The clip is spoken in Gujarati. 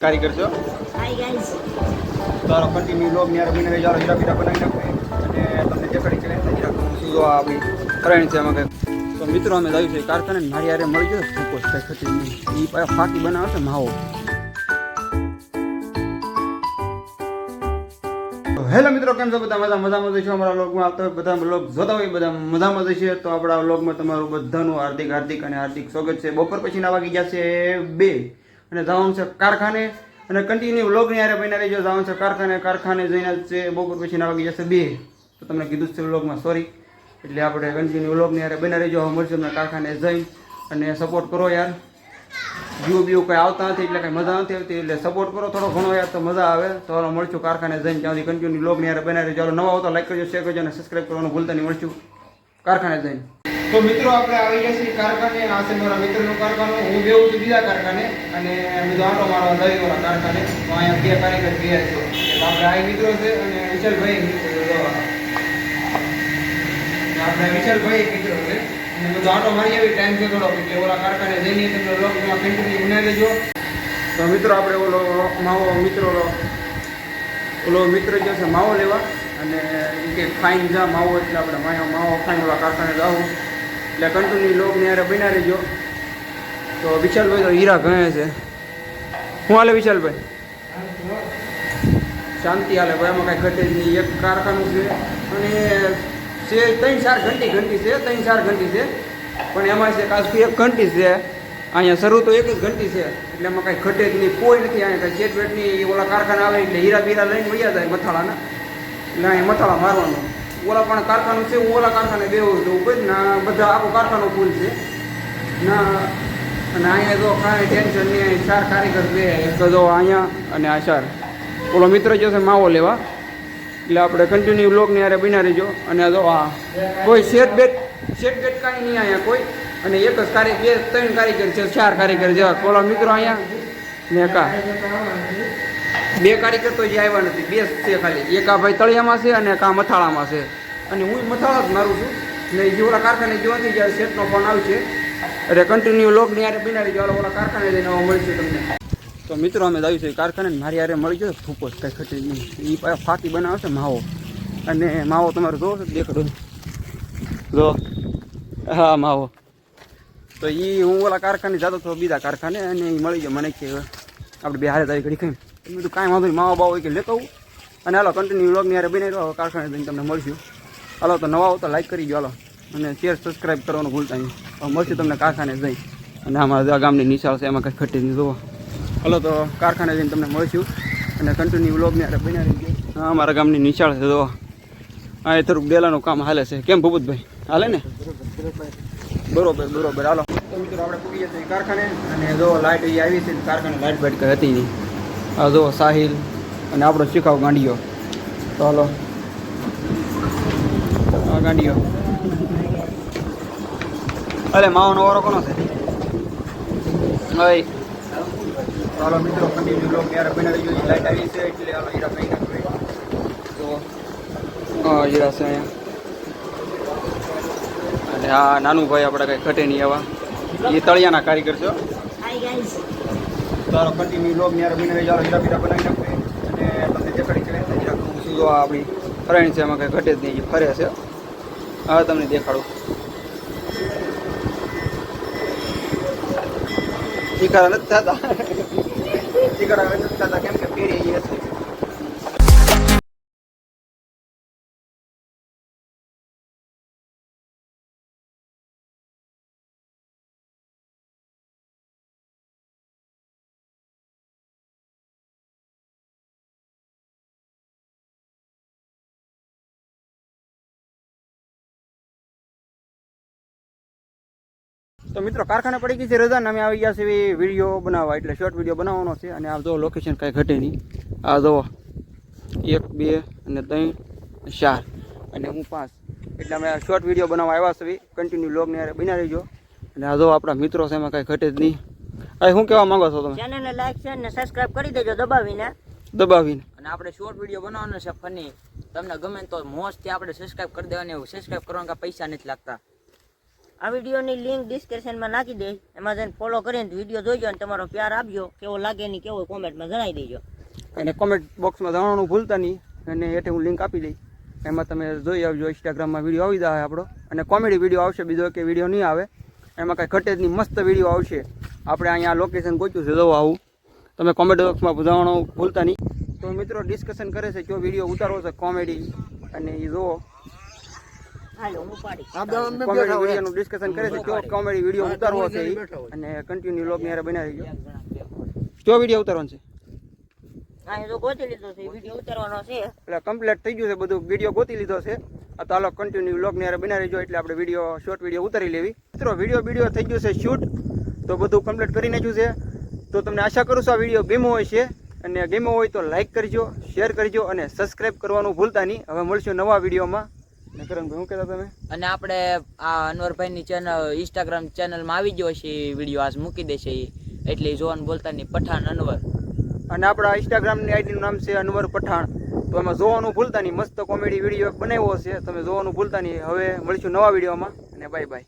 કારીગર છો. હાય ગાઈસ, તારો કન્ટિન્યુ લોગ ન્યારે બને રહી જાવ હીરા બીરા બનાવી નાખે અને તમને જે કરી ચડે ને હીરા હું સીધો આપણી ફરાણી છે એમાં કંઈક. તો મિત્રો અમે આવ્યું છે કારખાને મારી યારે મળી ગયો સૂકો કંઈ ખટી નહીં. એ ફાકી બનાવે છે માવો. હેલો મિત્રો, કેમ છો બધા? મજામાં જઈશું. અમારા વ્લોગમાં આવતા હોય બધા વ્લોગ જોતા હોય બધા મજામાં જઈશે. તો આપણા વ્લોગમાં તમારું બધાનું હાર્દિક અને હાર્દિક સ્વાગત છે. બપોર પછીના વાગી ગયા છે 2 અને જવાનું છે કારખાને અને કન્ટિન્યુ વ્લોગની યારે બને રહેજો. જવાનું છે કારખાને જઈને છે બપોર પછીના વાગી જશે 2. તો તમને કીધું છે વ્લોગમાં સોરી. એટલે આપણે કન્ટિન્યુ વ્લોગની યારે બને રહેજો. હવે મળશે તમને કારખાને જઈ અને સપોર્ટ કરો યાર. વ્યૂ કંઈ આવતા નથી એટલે કંઈ મજા નથી આવતી, એટલે સપોર્ટ કરો થોડો ઘણો યાર તો મજા આવે. તો હાલો મળશું કારખાને જઈને. ત્યાંથી કન્ટિન્યુ વ્લોગની યારે બને રહેજો. ચાલો નવા આવતા લાઈક કરજો, શેર કરજો અને સબસ્ક્રાઈબ કરવાનું ભૂલતા નહીં. મળશું કારખાને જઈને. તો મિત્રો આપણે આવી ગયા છીએ કારખાને. આ છે મારા મિત્રનું કારખાનું. હું બેવું છું બીજા કારખાને અને બીજો આટો મારવા દહીંવાળા કારખાને. તો અહીંયા 2 કારીગર ગયા છે. એટલે આપણે આ મિત્રો છે અને વિશાલભાઈ આપણે વિશાલભાઈ મિત્રો છે અને બધો આટો મારી આવી ટાઈમ છે થોડો એટલે ઓલા કારખાને જઈને તમને લોકોમાં કન્ટિન્યુ બનાવી દેજો. તો મિત્રો આપણે ઓલો માવો ઓલો મિત્ર જે છે માવો લેવા અને એ કે ફાઇન જા માવો, એટલે આપણે માવો ફાઇન ઓલા કારખાને જાવું એટલે કન્ટિન્યુ લોગની યારે બના રહેજો. તો વિશાલભાઈ તો હીરા ગણે છે. શું હાલે વિશાલભાઈ? શાંતિ હાલે ભાઈ, એમાં કાંઈ ઘટે જ નહીં. એક કારખાનું છે અને છે 3-4 ઘંટી છે, 3-4 ઘંટી છે, પણ એમાં છે ખાસ એક ઘંટી છે. અહીંયા શરૂ તો એક જ ઘંટી છે એટલે એમાં કાંઈ ઘટે જ નહીં, કોઈ નથી. અહીંયા કાંઈ સેટ વેટની ઓલા કારખાના આવે એટલે હીરા બીરા લઈને વયા જાય મથાળાના, એટલે અહીંયા મથાળા મારવાનું. ઓલા પણ કારખાનું છે, ઓલા કારખાને બેવું જવું કોઈ ના, બધા આખું કારખાનું ફૂલ છે ના. અને અહીંયા જો કાંઈ ટેન્શન નહીં. 4 કારીગર છે, એક તો જો અહીંયા અને આ 4. ઓલો મિત્ર જે છે માવો લેવા, એટલે આપણે કન્ટિન્યુ વ્લોગની યારે બના રહીજો. અને જો આ કોઈ સેટ બેટ કાંઈ નહીં અહીંયા કોઈ, અને એક જ 3 કારીગર છે, 4 કારીગર જેવા. ઓલા મિત્રો અહીંયા ને કા 2 કારીગર તો જે આવ્યા નથી, 2 છે ખાલી. એક આ ભાઈ તળિયામાં છે અને એક આ મથાળામાં છે, અને હું મથાળા જ મારું છું. ને જે ઓલા કારખાને જોવાથી જ્યારે સેટનો ફોન આવશે એટલે કન્ટિન્યુ વ્લોગની યારે બના રહીજો. ઓલા કારખાને જઈને મળશે તમને. તો મિત્રો અમે આવ્યું છે કારખાને. મારી યારે મળી ગયો ફૂકો કંઈ ખટી નહીં. એ ફાકી બનાવે છે માવો, અને માવો તમારે જોવો છો દેખાડો જો. હા માવો. તો એ હું ઓલા કારખાને જતો હતો બીજા કારખાને, અને એ મળી ગયો મને કે આપણે 2 હારે તારી ઘડી ખાઈ. મેં તો કાંઈ વાંધો નહીં, માવો બાવો કે લેતો આવું. અને હાલો કન્ટિન્યુ વ્લોગની યારે બની રહ્યો. કારખાને જઈને તમને મળશું. હાલો તો નવા આવતા લાઈક કરી દો હાલો, અને શેર સબસ્ક્રાઈબ કરવાનું ભૂલતા નહીં. મળશું તમને કારખાને જઈ. અને અમારા ગામની નિશાળ છે, એમાં કંઈ ખટી નહીં જોવો. હાલો તો કારખાને જઈને તમને મળશું અને કન્ટિન્યુ વ્લોગની યારે બની રહી ગઈ. હા, અમારા ગામની નિશાળ છે જોવા. હા, એ થોડુંક ડેલાનું કામ હાલે છે. કેમ ભૂપતભાઈ હાલે ને? બરોબર. હાલો તો મિત્રો આપણે પૂરી જઈએ કારખાને. અને જો લાઇટ એ આવી છે કારખાને, લાઇટ બાઇટ કંઈ હતી નહીં. આ જો સાહિલ અને આપણો શીખાવ ગાંડીઓ. તો હાલો આ ગાંડીઓ. અરે માવાનો વારો કોનો છે? હવે હાલો મિત્રો કન્ટિન્યુ બ્લોગ યાર બના રહીજો. લાઇટ આવી છે એટલે હાલો હીરા કઈ નાખવે. તો હા હીરા છે અહીંયા. અને આ નાનું ભાઈ આપણે કંઈ ઘટે નહીં આવા, એ તળિયાના કારીગર છો. હાય ગાઈસ, તારો કન્ટિન્યુ બ્લોગ યાર બને રહી જાવ હીરા બીરા બનાવી નાખે અને તમને જે કરી ચડે હીરા હું સીધો આપણી ફરાણી છે, એમાં કંઈ ઘટે જ નહીં, ફરે છે. હવે તમને દેખાડું. ચીકારા નથી થતા કેમ કે પેરી એ છે. તો મિત્રો કારખાને પડી ગઈ છે રજા, અમે આવી ગયા છે વિડીયો બનાવવા, એટલે શોર્ટ વિડીયો બનાવવાનો છે. અને આ જો લોકેશન કાંઈ ઘટે નહીં. આ જો 1 2 અને 3 4 અને હું 5, એટલે અમે શોર્ટ વિડીયો બનાવવા આવ્યા છે. કન્ટિન્યુ વ્લોગની યારે બના રહીજો. અને આ જો આપણા મિત્રો છે, એમાં કાંઈ ઘટે જ નહીં. આ શું કહેવા માંગો છો તમે? ચેનલને લાઈક શેર અને સબસ્ક્રાઇબ કરી દેજો દબાવીને. અને આપણે શોર્ટ વિડીયો બનાવવાનો છે ફની. તમને ગમે તો મોસ્ટથી આપણે સબસ્ક્રાઇબ કરી દેવાની. સબસ્ક્રાઇબ કરવાના પૈસા નથી લાગતા. આ વિડીયોની લિંક ડિસ્ક્રિપ્શનમાં નાખી દઈશ. એમાં જઈને ફોલો કરીને વિડીયો જોઈજો અને તમારો પ્યાર આપજો. કેવો લાગે નહીં કેવો કોમેન્ટમાં જણાવી દેજો. અને કોમેન્ટ બોક્સમાં જણાવવાનું ભૂલતા નહીં. અને હેઠે હું લિંક આપી દઈશ, એમાં તમે જોઈ આવજો. ઇન્સ્ટાગ્રામમાં વિડીયો આવી જાય આપણો, અને કોમેડી વિડીયો આવશે, બીજો કે વિડીયો નહીં આવે. એમાં કાંઈ ઘટેજની મસ્ત વિડીયો આવશે. આપણે અહીંયા લોકેશન ગોચ્યું છે, જો આવું. તમે કોમેન્ટ બોક્સમાં જણાવવાનું ભૂલતા નહીં. તો મિત્રો ડિસ્કશન કરે છે કયો વિડીયો ઉતારવો છે કોમેડી, અને એ જુઓ હાલો હું પાડી. કોમેડી વિડીયોનું ડિસ્કશન કરે છે કયો કોમેડી વિડીયો ઉતારવો છે ઈ. અને કન્ટિન્યુ લોગ ની હારે બનાવી દેજો. કયો વિડીયો ઉતારવાનો છે? હા, એ તો ગોતી લીધો છે, વિડીયો ઉતારવાનો છે. એટલે કમ્પ્લીટ થઈ ગયું છે બધું, વિડીયો ગોતી લીધો છે. આ તો હાલો કન્ટિન્યુ લોગ ની હારે બનાવી દેજો, એટલે આપણે વિડીયો શોર્ટ વિડીયો ઉતારી લેવી. મિત્રો વિડીયો થઈ ગયું છે શૂટ, તો બધું કમ્પ્લીટ કરી નાખ્યું છે. તો તમને આશા કરું છું આ વિડીયો ગમ્યો હોય છે, અને ગમ્યો હોય તો લાઈક કરજો, શેર કરજો અને સબસ્ક્રાઈબ કરવાનું ભૂલતા નહીં. હવે મળશું નવા વિડીયોમાં. ને કરણભાઈ શું કહેતા તમે? અને આપણે આ અનવરભાઈની ચેનલ ઇન્સ્ટાગ્રામ ચેનલમાં આવી ગયો છે વિડીયો, આજ મૂકી દેશે ઈ. એટલે જોવાનું બોલતા નહીં, પઠાણ અનવર. અને આપણા ઇન્સ્ટાગ્રામની આઈડીનું નામ છે અનવર પઠાણ. તો એમાં જોવાનું ભૂલતા નહીં, મસ્ત કોમેડી વિડીયો બનાવ્યો છે, તમે જોવાનું ભૂલતા નહીં. હવે મળીશું નવા વિડીયોમાં, અને બાય બાય.